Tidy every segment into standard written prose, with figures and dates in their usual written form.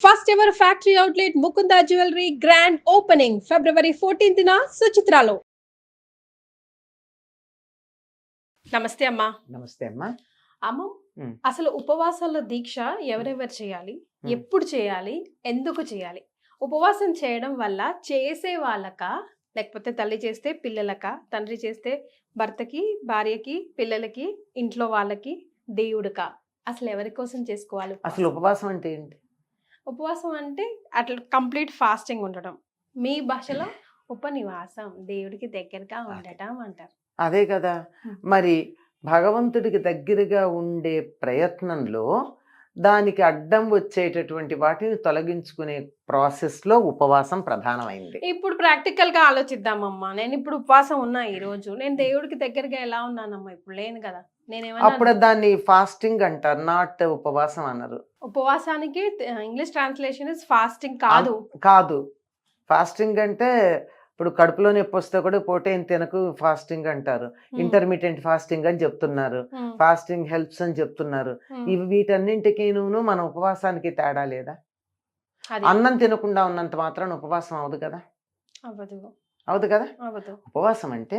First ever factory outlet Mukunda Jewelry grand opening February 14th na Suchitralo. నమస్తే అమ్మా. నమస్తే అమ్మా. అమ్మ, అసలు ఉపవాసాల దీక్ష ఎవరెవరు చేయాలి, ఎప్పుడు చేయాలి, ఎందుకు చేయాలి? ఉపవాసం చేయడం వల్ల చేసే వాళ్ళకా, లేకపోతే తల్లి చేస్తే పిల్లలకా, తండ్రి చేస్తే భర్తకి, భార్యకి, పిల్లలకి, ఇంట్లో వాళ్ళకి, దేవుడికా? అసలు ఎవరి కోసం చేసుకోవాలి? అసలు ఉపవాసం అంటే ఏంటి? ఉపవాసం అంటే అట్లా కంప్లీట్ ఫాస్టింగ్ ఉండడం. మీ భాషలో ఉపనివాసం, దేవుడికి దగ్గరగా ఉండటం అంటారు. అదే కదా. మరి భగవంతుడికి దగ్గరగా ఉండే ప్రయత్నంలో దానికి అడ్డం వచ్చేటటువంటి వాటిని తొలగించుకునే ప్రాసెస్లో ఉపవాసం ప్రధానమైంది. ఇప్పుడు ప్రాక్టికల్ గా ఆలోచిద్దామమ్మా. నేను ఇప్పుడు ఉపవాసం ఉన్నా, ఈ రోజు నేను దేవుడికి దగ్గరగా ఎలా ఉన్నానమ్మా? ఇప్పుడు లేను కదా. అప్పుడు దాన్ని ఫాస్టింగ్ అంటారు, నాట్ ఉపవాసం అన్నారు. ఉపవాసానికి ఇంగ్లీష్ ట్రాన్స్లేషన్ ఇస్ ఫాస్టింగ్ కాదు. కాదు, ఫాస్టింగ్ అంటే ఇప్పుడు కడుపులో నొప్పి వస్తే కూడా ప్రోటీన్ తినకు ఫాస్టింగ్ అంటారు. ఇంటర్మీడియట్ ఫాస్టింగ్ అని చెప్తున్నారు, ఫాస్టింగ్ హెల్ప్స్ అని చెప్తున్నారు. ఇవి వీటన్నింటికి మన ఉపవాసానికి తేడా లేదా? అన్నం తినకుండా ఉన్నంత మాత్రం ఉపవాసం అవదు కదా. అవదు కదా. ఉపవాసం అంటే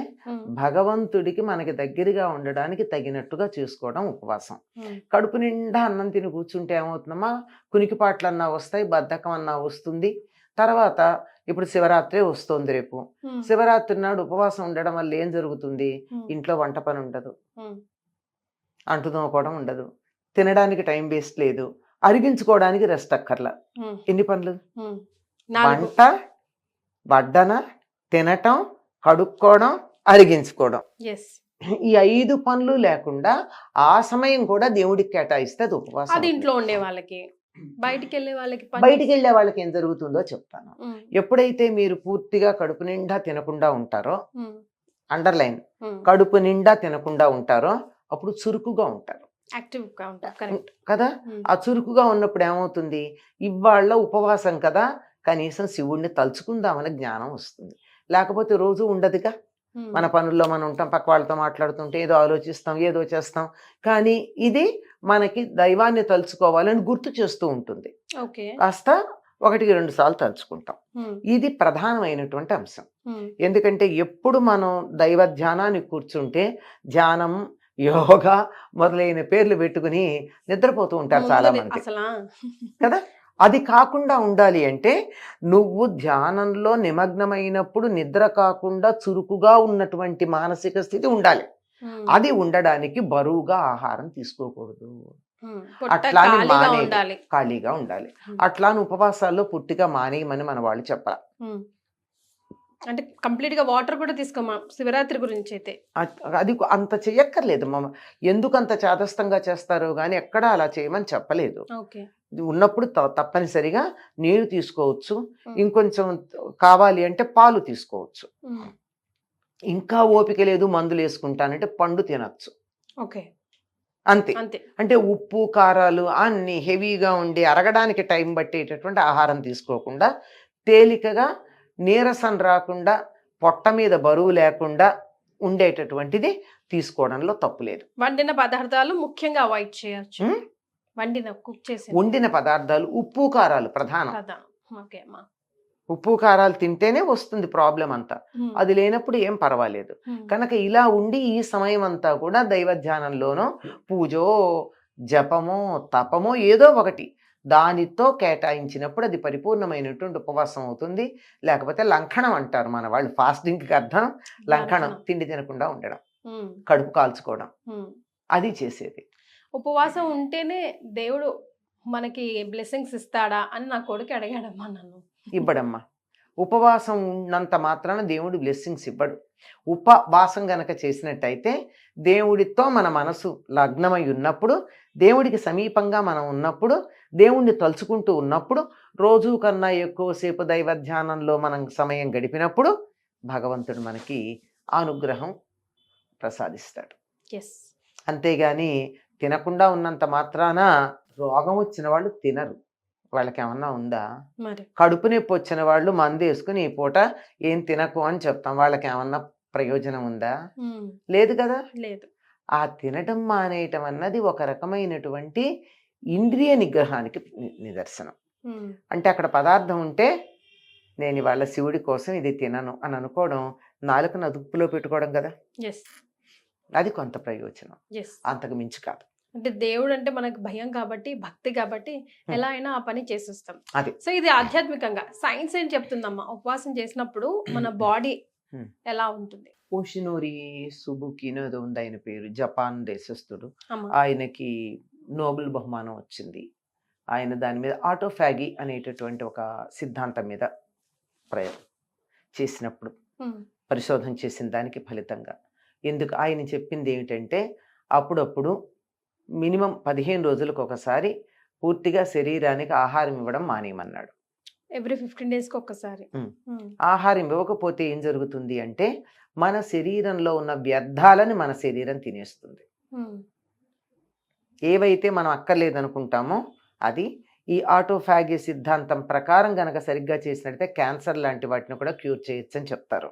భగవంతుడికి మనకి దగ్గరగా ఉండడానికి తగినట్టుగా చేసుకోవడం ఉపవాసం. కడుపు నిండా అన్నం తిని కూర్చుంటే ఏమవుతుందమ్మా, కునికిపాట్లన్నా వస్తాయి, బద్ధకం అన్నా వస్తుంది. తర్వాత ఇప్పుడు శివరాత్రి వస్తుంది రేపు. శివరాత్రి నాడు ఉపవాసం ఉండడం వల్ల ఏం జరుగుతుంది? ఇంట్లో వంట పని ఉండదు, అంటు తోముకోవడం ఉండదు, తినడానికి టైం వేస్ట్ లేదు, అరిగించుకోవడానికి రెస్ట్ అక్కర్లా. ఎన్ని పనులు? వంట, వడ్డన, తినటం, కడుక్కోవడం, అరిగించుకోవడం. ఈ 5 పనులు లేకుండా ఆ సమయం కూడా దేవుడికి కేటాయిస్తే అది ఉపవాసం. అది ఇంట్లో ఉండే వాళ్ళకి. బయటికి వెళ్ళే వాళ్ళకి ఏం జరుగుతుందో చెప్తాను. ఎప్పుడైతే మీరు పూర్తిగా కడుపు నిండా తినకుండా ఉంటారో, అండర్లైన్, కడుపు నిండా తినకుండా ఉంటారో అప్పుడు చురుకుగా ఉంటారు, కదా. ఆ చురుకుగా ఉన్నప్పుడు ఏమవుతుంది? ఇవాళ ఉపవాసం కదా, కనీసం శివుణ్ణి తలుచుకుందామని జ్ఞానం వస్తుంది. లేకపోతే రోజు ఉండదుగా. మన పనుల్లో మనం ఉంటాం, పక్క వాళ్ళతో మాట్లాడుతుంటే ఏదో ఆలోచిస్తాం, ఏదో చేస్తాం. కానీ ఇది మనకి దైవాన్ని తలుచుకోవాలని గుర్తు చేస్తూ ఉంటుంది. కాస్త 1-2 సార్లు తలుచుకుంటాం. ఇది ప్రధానమైనటువంటి అంశం. ఎందుకంటే ఎప్పుడు మనం దైవ ధ్యానాన్ని కూర్చుంటే ధ్యానం, యోగా మొదలైన పేర్లు పెట్టుకుని నిద్రపోతూ ఉంటారు చాలా మంది, కదా. అది కాకుండా ఉండాలి అంటే నువ్వు ధ్యానంలో నిమగ్నమైనప్పుడు నిద్ర కాకుండా చురుకుగా ఉన్నటువంటి మానసిక స్థితి ఉండాలి. అది ఉండడానికి బరువుగా ఆహారం తీసుకోకూడదు, అట్లానే ఖాళీగా ఉండాలి. అట్లానే ఉపవాసాల్లో పుట్టిగా మానేయమని మన వాళ్ళు చెప్పాలి. అంటే కంప్లీట్ గా వాటర్ కూడా తీసుకోమా శివరాత్రి గురించి అయితే. అది అంత చెయ్యక్కర్లేదు. ఎందుకు అంత చాదస్తంగా చేస్తారో గానీ ఎక్కడా అలా చేయమని చెప్పలేదు. ఉన్నప్పుడు తప్పనిసరిగా నీరు తీసుకోవచ్చు, ఇంకొంచెం కావాలి అంటే పాలు తీసుకోవచ్చు. ఇంకా ఓపిక లేదు, మందులు వేసుకుంటానంటే పండు తినచ్చు, అంతే. అంటే ఉప్పు కారాలు అన్ని హెవీగా ఉండి అరగడానికి టైం పట్టేటటువంటి ఆహారం తీసుకోకుండా, తేలికగా నీరసం రాకుండా, పొట్ట మీద బరువు లేకుండా ఉండేటటువంటిది తీసుకోవడంలో తప్పు లేదు. వండిన పదార్థాలు ముఖ్యంగా అవాయిడ్ చేయొచ్చు. వండిన పదార్థాలు, ఉప్పు కారాలు ప్రధానం. ఉప్పు కారాలు తింటేనే వస్తుంది ప్రాబ్లం అంతా. అది లేనప్పుడు ఏం పర్వాలేదు. కనుక ఇలా ఉండి ఈ సమయం అంతా కూడా దైవ ధ్యానంలోనో, పూజో, జపమో, తపమో ఏదో ఒకటి దానితో కేటాయించినప్పుడు అది పరిపూర్ణమైనటువంటి ఉపవాసం అవుతుంది. లేకపోతే లంఘనం అంటారు మన వాళ్ళు. ఫాస్టింగ్కి అర్థం లంఘనం, తిండి తినకుండా ఉండడం, కడుపు కాల్చుకోవడం, అది చేసేది. ఉపవాసం ఉంటేనే దేవుడు మనకి బ్లెస్సింగ్స్ ఇస్తాడా అని నా కొడుకు అడిగాడమ్మా నన్ను. ఇవ్వడమ్మా. ఉపవాసం ఉన్నంత మాత్రాన దేవుడు బ్లెస్సింగ్స్ ఇవ్వడు. ఉపవాసం గనక చేసినట్టయితే దేవుడితో మన మనసు లగ్నమై ఉన్నప్పుడు, దేవుడికి సమీపంగా మనం ఉన్నప్పుడు, దేవుణ్ణి తలుచుకుంటూ ఉన్నప్పుడు, రోజు కన్నా ఎక్కువసేపు దైవ ధ్యానంలో మనం సమయం గడిపినప్పుడు భగవంతుడు మనకి అనుగ్రహం ప్రసాదిస్తాడు. అంతేగాని తినకుండా ఉన్నంత మాత్రాన రోగం వచ్చిన వాళ్ళు తినరు. వాళ్ళకి ఏమన్నా ఉందా? కడుపు నొప్పి వచ్చిన వాళ్ళు మందు వేసుకుని ఈ పూట ఏం తినకు అని చెప్తాం. వాళ్ళకి ఏమన్నా ప్రయోజనం ఉందా? లేదు కదా. లేదు. ఆ తినటం మానేయటం అన్నది ఒక రకమైనటువంటి ఇంద్రియ నిగ్రహానికి నిదర్శనం. అంటే అక్కడ పదార్థం ఉంటే నేను ఇవాళ శివుడి కోసం ఇది తినను అని అనుకోవడం నాలుకను అదుపులో పెట్టుకోవడం కదా, ఎస్ అది కొంత ప్రయోజనం, ఎస్. అంతకు మించి కాదు. అంటే దేవుడు అంటే మనకు భయం కాబట్టి, భక్తి కాబట్టి ఎలా అయినా ఆ పని చేసేస్తాం. అది సో ఇది ఆధ్యాత్మికంగా. సైన్స్ ఏం చెప్తుందమ్మా ఉపవాసం చేసినప్పుడు మన బాడీ ఎలా ఉంటుంది? ఓషినోరి సుబుకినో ఏదో ఉంది ఆయన పేరు, జపాన్ దేశస్థుడు. అమ్మా. ఆయనకి నోబెల్ బహుమానం వచ్చింది. ఆయన దాని మీద ఆటోఫాగి అనేటటువంటి ఒక సిద్ధాంతం మీద ప్రయోగం చేసినప్పుడు పరిశోధన చేసిన దానికి ఫలితంగా ఎందుకు ఆయన చెప్పింది ఏమిటంటే అప్పుడప్పుడు మినిమం 15 రోజులకు ఒకసారి పూర్తిగా శరీరానికి ఆహారం ఇవ్వడం మానేయమన్నాడు. ఎవ్రీ 15 డేస్కి ఒక్కసారి. ఆహారం ఇవ్వకపోతే ఏం జరుగుతుంది అంటే మన శరీరంలో ఉన్న వ్యర్థాలని మన శరీరం తినేస్తుంది. ఏవైతే మనం అక్కర్లేదనుకుంటామో అది ఈ ఆటోఫాగి సిద్ధాంతం ప్రకారం గనక సరిగ్గా చేసినట్లయితే క్యాన్సర్ లాంటి వాటిని కూడా క్యూర్ చేయొచ్చు అని చెప్తారు.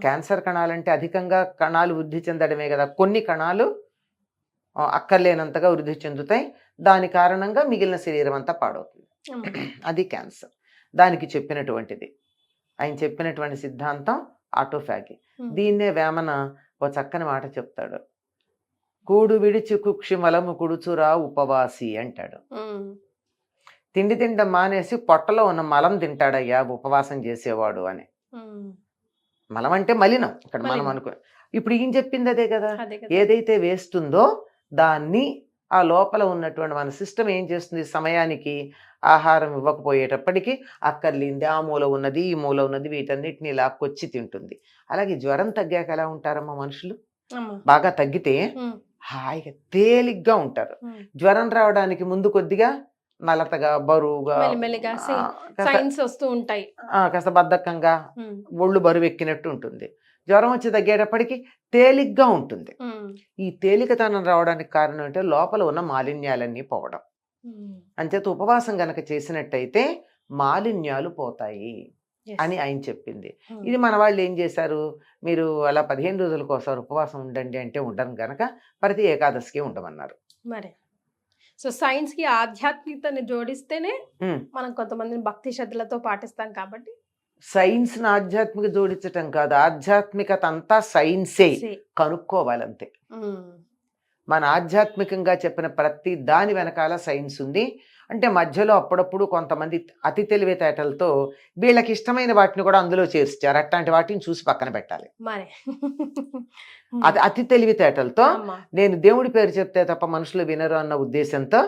క్యాన్సర్ కణాలంటే అధికంగా కణాలు వృద్ధి చెందడమే కదా, కొన్ని కణాలు అక్కర్లేనంతగా వృద్ధి చెందుతాయి, దాని కారణంగా మిగిలిన శరీరం అంతా పాడవుతుంది. అది క్యాన్సర్. దానికి చెప్పినటువంటిది ఆయన చెప్పినటువంటి సిద్ధాంతం ఆటోఫాగి. దీన్నే వేమన ఓ చక్కని మాట చెప్తాడు, కూడు విడిచి కుక్షి మలము కుడుచురా ఉపవాసి అంటాడు. తిండి తిండం మానేసి పొట్టలో ఉన్న మలం తింటాడయ్యా ఉపవాసం చేసేవాడు అని. మలం అంటే మలినం ఇక్కడ మనం అనుకో. ఇప్పుడు ఏం చెప్పింది అదే కదా, ఏదైతే వేస్తుందో దాన్ని ఆ లోపల ఉన్నటువంటి మన సిస్టమ్ ఏం చేస్తుంది, సమయానికి ఆహారం ఇవ్వకపోయేటప్పటికీ అక్కర్లేంది ఆ మూల ఉన్నది ఈ మూల ఉన్నది వీటన్నిటిని లాక్కొచ్చి తింటుంది. అలాగే జ్వరం తగ్గాక ఎలా ఉంటారమ్మా మనుషులు, బాగా తగ్గితే హాయిగా తేలిగ్గా ఉంటారు. జ్వరం రావడానికి ముందు కొద్దిగా నలతగా బరువుగా కాస్త బద్ధకంగా ఒళ్ళు బరువు ఎక్కినట్టు ఉంటుంది. జ్వరం వచ్చి తగ్గేటప్పటికి తేలిగ్గా ఉంటుంది. ఈ తేలికతనం రావడానికి కారణం అంటే లోపల ఉన్న మాలిన్యాలన్నీ పోవడం. అంచేత ఉపవాసం గనక చేసినట్టయితే మాలిన్యాలు పోతాయి అని ఆయన చెప్పింది. ఇది మన వాళ్ళు ఏం చేశారు, మీరు అలా 15 రోజులకు ఒకసారి ఉపవాసం ఉండండి అంటే ఉండను గనక ప్రతి ఏకాదశికి ఉండమన్నారు. మరి సో సైన్స్ కి ఆధ్యాత్మికతని జోడిస్తేనే మనం కొంతమందిని భక్తి శ్రద్ధలతో పాటిస్తాం కాబట్టి. సైన్స్ ని ఆధ్యాత్మిక జోడించటం కాదు, ఆధ్యాత్మికత అంతా సైన్సే, కనుక్కోవాలంతే. మన ఆధ్యాత్మికంగా చెప్పిన ప్రతి దాని వెనకాల సైన్స్ ఉంది. అంటే మధ్యలో అప్పుడప్పుడు కొంతమంది అతి తెలివితేటలతో వీళ్ళకి ఇష్టమైన వాటిని కూడా అందులో చేర్చారు. అట్లాంటి వాటిని చూసి పక్కన పెట్టాలి. అది అతి తెలివితేటలతో నేను దేవుడి పేరు చెప్తే తప్ప మనుషులు వినరు అన్న ఉద్దేశంతో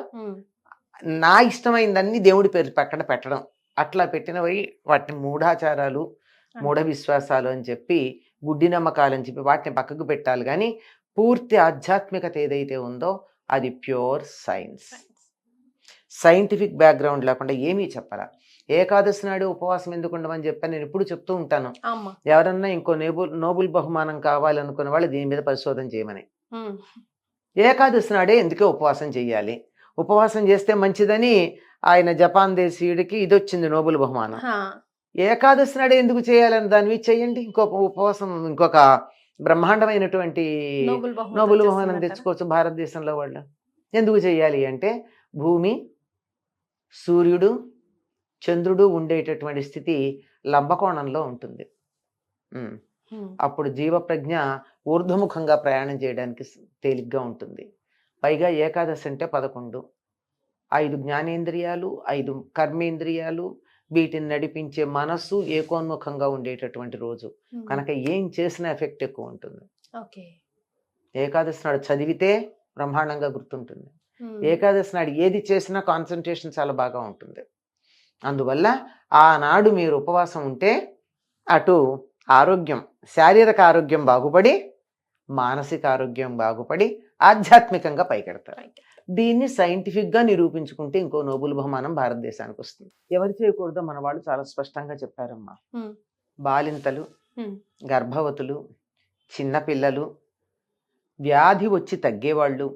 నా ఇష్టమైందన్నీ దేవుడి పేరు పక్కన పెట్టడం, అట్లా పెట్టినవి వాటిని మూఢాచారాలు మూఢ విశ్వాసాలు అని చెప్పి గుడ్డి నమ్మకాలు అని చెప్పి వాటిని పక్కకు పెట్టాలి. కానీ పూర్తి ఆధ్యాత్మికత ఏదైతే ఉందో అది ప్యూర్ సైన్స్, సైంటిఫిక్ బ్యాక్గ్రౌండ్ లేకుండా ఏమీ చెప్పాలా. ఏకాదశి నాడు ఉపవాసం ఎందుకు ఉండమని చెప్పని నేను ఎప్పుడు చెప్తూ ఉంటాను. ఎవరన్నా ఇంకో నోబెల్ బహుమానం కావాలనుకున్న వాళ్ళు దీని మీద పరిశోధన చేయమని. ఏకాదశి నాడే ఎందుకే ఉపవాసం చేయాలి, ఉపవాసం చేస్తే మంచిదని ఆయన జపాన్ దేశీయుడికి ఇది వచ్చింది నోబెల్ బహుమానం. ఏకాదశి నాడే ఎందుకు చేయాలని దాని మీద చేయండి, ఇంకొక ఉపవాసం ఇంకొక బ్రహ్మాండమైనటువంటి నోబెల్ బహుమానం తెచ్చుకోవచ్చు భారతదేశంలో. వాళ్ళు ఎందుకు చేయాలి అంటే భూమి సూర్యుడు చంద్రుడు ఉండేటటువంటి స్థితి లంబకోణంలో ఉంటుంది. అప్పుడు జీవప్రజ్ఞ ఊర్ధ్వముఖంగా ప్రయాణం చేయడానికి తేలిగ్గా ఉంటుంది. పైగా ఏకాదశి అంటే 11, 5 జ్ఞానేంద్రియాలు 5 కర్మేంద్రియాలు వీటిని నడిపించే మనస్సు ఏకోన్ముఖంగా ఉండేటటువంటి రోజు కనుక ఏం చేసినా ఎఫెక్ట్ ఎక్కువ ఉంటుంది. ఏకాదశి నాడు చదివితే బ్రహ్మాండంగా గుర్తుంటుంది. ఏకాదశి నాడు ఏది చేసినా కాన్సన్ట్రేషన్ చాలా బాగా ఉంటుంది. అందువల్ల ఆనాడు మీరు ఉపవాసం ఉంటే అటు ఆరోగ్యం, శారీరక ఆరోగ్యం బాగుపడి మానసిక ఆరోగ్యం బాగుపడి ఆధ్యాత్మికంగా పైకెడతారు. దీన్ని సైంటిఫిక్గా నిరూపించుకుంటే ఇంకో నోబెల్ బహుమానం భారతదేశానికి వస్తుంది. ఎవరు చేయకూడదో మన వాళ్ళు చాలా స్పష్టంగా చెప్పారమ్మా. బాలింతలు, గర్భవతులు, చిన్నపిల్లలు, వ్యాధి వచ్చి తగ్గేవాళ్ళు,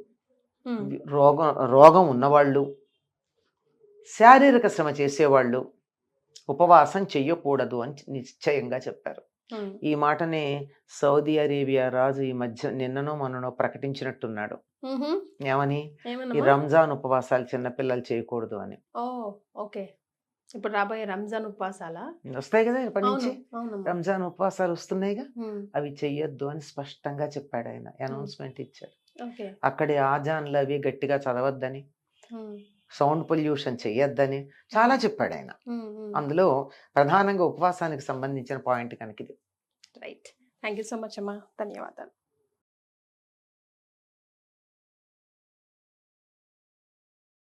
రోగం ఉన్నవాళ్ళు, శారీరక శ్రమ చేసేవాళ్ళు ఉపవాసం చెయ్యకూడదు అని నిశ్చయంగా చెప్పారు. ఈ మాటనే సౌదీ అరేబియా రాజు ఈ మధ్య నిన్ననో మొన్ననో ప్రకటించినట్టున్నాడు. ఏమని, ఈ రంజాన్ ఉపవాసాలు చిన్నపిల్లలు చేయకూడదు అని. ఇప్పుడు రాబోయే రంజాన్ ఉపవాసాలా? వస్తాయి కదా ఇప్పటి అవును, నుంచి. అవునమ్మా. రంజాన్ ఉపవాసాలు వస్తున్నాయిగా, ఉమ్, అవి చెయ్యొద్దు అని స్పష్టంగా చెప్పాడు ఆయన, అనౌన్స్మెంట్ ఇచ్చాడు. ఓకే. అక్కడి ఆజాన్లు అవి గట్టిగా చదవద్దని, ఉమ్, సౌండ్ పొల్యూషన్ చెయ్యొద్దని చాలా చెప్పాడు ఆయన. ఉమ్. అందులో ప్రధానంగా ఉపవాసానికి సంబంధించిన పాయింట్ కనుక ఇది. Right. Thank you so much అమ్మా, ధన్యవాదాలు.